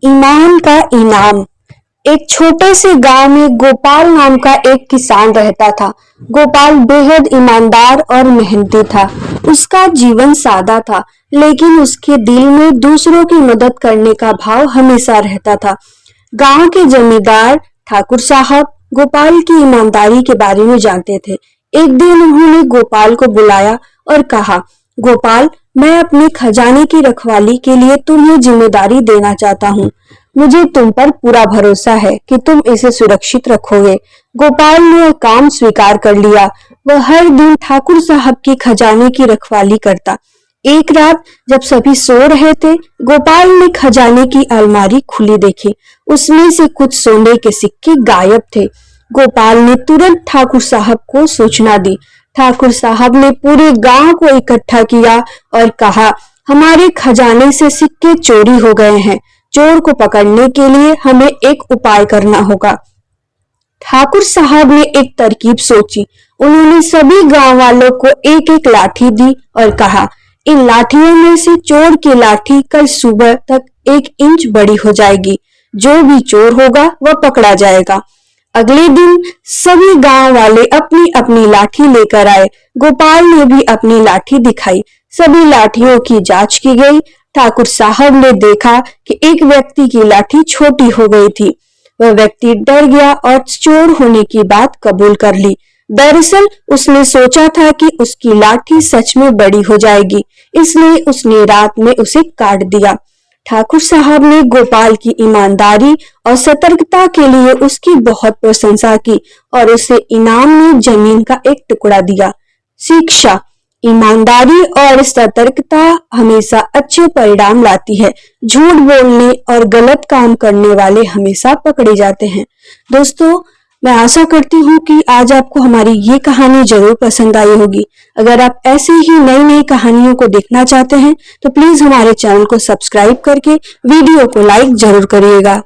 ईमान का इनाम। एक छोटे से गांव में गोपाल नाम का एक किसान रहता था। गोपाल बेहद ईमानदार और मेहनती था। उसका जीवन सादा था, लेकिन उसके दिल में दूसरों की मदद करने का भाव हमेशा रहता था। गांव के जमींदार ठाकुर साहब गोपाल की ईमानदारी के बारे में जानते थे। एक दिन उन्होंने गोपाल को बुलाया और कहा, गोपाल, मैं अपने खजाने की रखवाली के लिए तुम्हें जिम्मेदारी देना चाहता हूँ। मुझे तुम पर पूरा भरोसा है कि तुम इसे सुरक्षित रखोगे। गोपाल ने काम स्वीकार कर लिया। वह हर दिन ठाकुर साहब की खजाने की रखवाली करता। एक रात जब सभी सो रहे थे, गोपाल ने खजाने की अलमारी खुली देखी। उसमें से कुछ सोने के सिक्के गायब थे। गोपाल ने तुरंत ठाकुर साहब को सूचना दी। ठाकुर साहब ने पूरे गांव को इकट्ठा किया और कहा, हमारे खजाने से सिक्के चोरी हो गए हैं। चोर को पकड़ने के लिए हमें एक उपाय करना होगा। ठाकुर साहब ने एक तरकीब सोची। उन्होंने सभी गांव वालों को एक एक लाठी दी और कहा, इन लाठियों में से चोर की लाठी कल सुबह तक 1 इंच बड़ी हो जाएगी। जो भी चोर होगा वह पकड़ा जाएगा। अगले दिन सभी गांव वाले अपनी अपनी लाठी लेकर आए। गोपाल ने भी अपनी लाठी दिखाई। सभी लाठियों की जांच की गई। ठाकुर साहब ने देखा कि एक व्यक्ति की लाठी छोटी हो गई थी। वह व्यक्ति डर गया और चोर होने की बात कबूल कर ली। दरअसल उसने सोचा था कि उसकी लाठी सच में बड़ी हो जाएगी, इसलिए उसने रात में उसे काट दिया। ठाकुर साहब ने गोपाल की ईमानदारी और सतर्कता के लिए उसकी बहुत प्रशंसा की और उसे इनाम में जमीन का एक टुकड़ा दिया। शिक्षा: ईमानदारी और सतर्कता हमेशा अच्छे परिणाम लाती है। झूठ बोलने और गलत काम करने वाले हमेशा पकड़े जाते हैं। दोस्तों, मैं आशा करती हूँ कि आज आपको हमारी ये कहानी जरूर पसंद आई होगी। अगर आप ऐसी ही नई नई कहानियों को देखना चाहते हैं तो प्लीज हमारे चैनल को सब्सक्राइब करके वीडियो को लाइक जरूर करिएगा।